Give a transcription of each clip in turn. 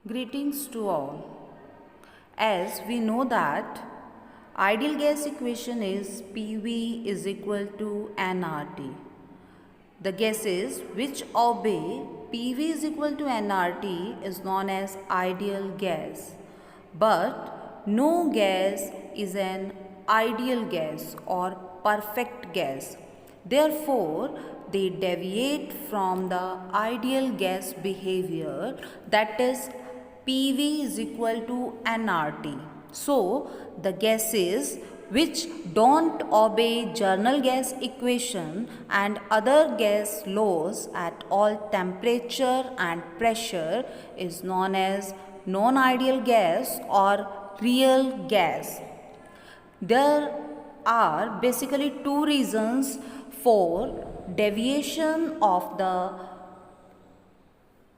Greetings to all. As we know that ideal gas equation is PV is equal to nRT. The gases which obey PV is equal to nRT is known as ideal gas. But no gas is an ideal gas or perfect gas. Therefore, they deviate from the ideal gas behavior, that is PV is equal to nRT. So, the gases which don't obey journal gas equation and other gas laws at all temperature and pressure is known as non-ideal gas or real gas. There are basically two reasons for deviation of the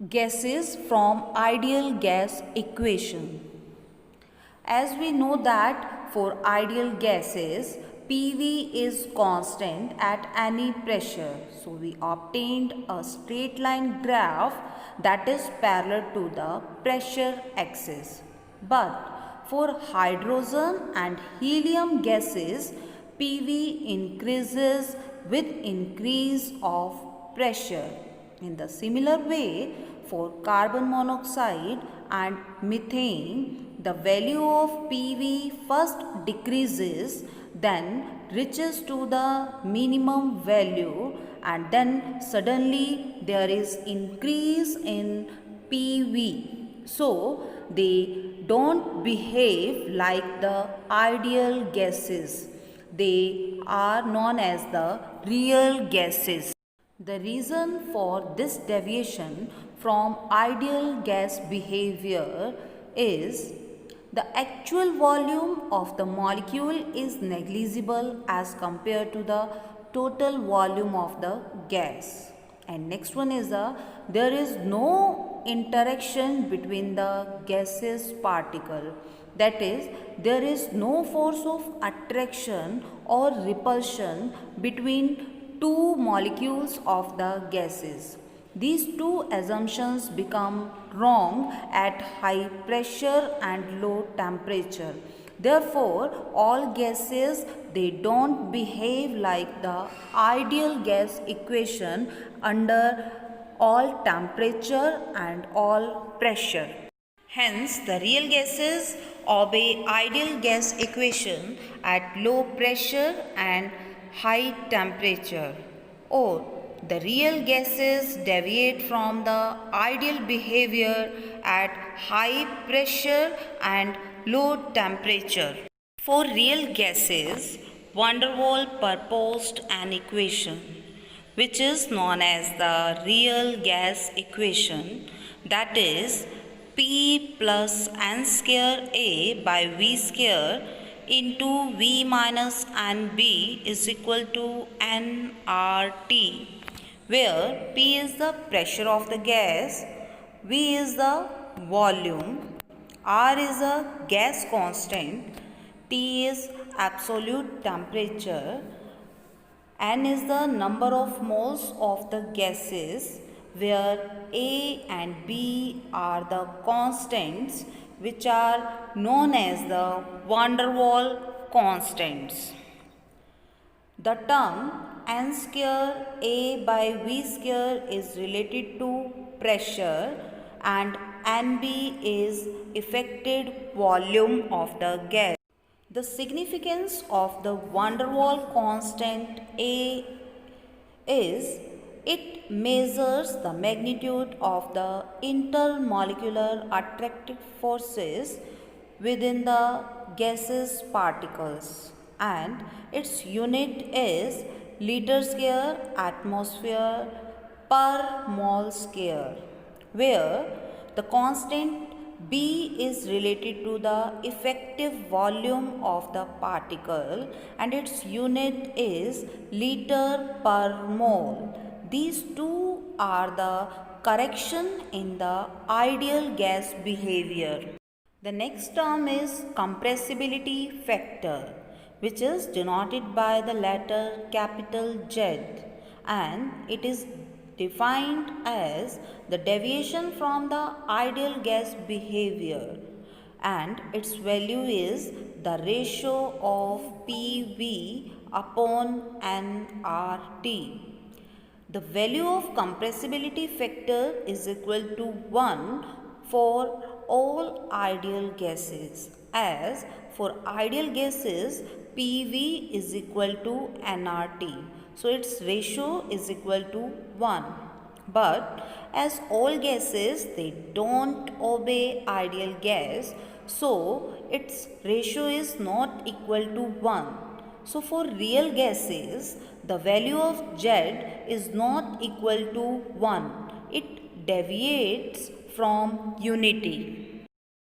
gases from ideal gas equation. As we know that for ideal gases, PV is constant at any pressure. So we obtained a straight line graph that is parallel to the pressure axis. But for hydrogen and helium gases, PV increases with increase of pressure. In the similar way, for carbon monoxide and methane, the value of PV first decreases, then reaches to the minimum value, and then suddenly there is increase in PV. So they don't behave like the ideal gases. They are known as the real gases. The reason for this deviation from ideal gas behavior is the actual volume of the molecule is negligible as compared to the total volume of the gas. And next one is there is no interaction between the gaseous particle. That is, there is no force of attraction or repulsion between two molecules of the gases. These two assumptions become wrong at high pressure and low temperature. Therefore, all gases, they don't behave like the ideal gas equation under all temperature and all pressure. Hence, the real gases obey ideal gas equation at low pressure and high temperature, or the real gases deviate from the ideal behavior at high pressure and low temperature. For real gases, van der Waals proposed an equation which is known as the real gas equation, that is P plus n square A by V square into V minus NB is equal to nRT, where P is the pressure of the gas, V is the volume, R is a gas constant, T is absolute temperature, N is the number of moles of the gases, where A and B are the constants which are known as the van der Waals constants. The term n square A by V square is related to pressure and NB is effective volume of the gas. The significance of the van der Waals constant A is it measures the magnitude of the intermolecular attractive forces within the gaseous particles, and its unit is liter square atmosphere per mole square, where the constant B is related to the effective volume of the particle and its unit is liter per mole. These two are the correction in the ideal gas behavior. The next term is compressibility factor, which is denoted by the letter capital Z, and it is defined as the deviation from the ideal gas behavior, and its value is the ratio of PV upon nRT. The value of compressibility factor is equal to 1 for all ideal gases, as for ideal gases PV is equal to nRT. So its ratio is equal to 1. But as all gases they don't obey ideal gas, so its ratio is not equal to 1. So for real gases, the value of Z is not equal to 1. It deviates from unity.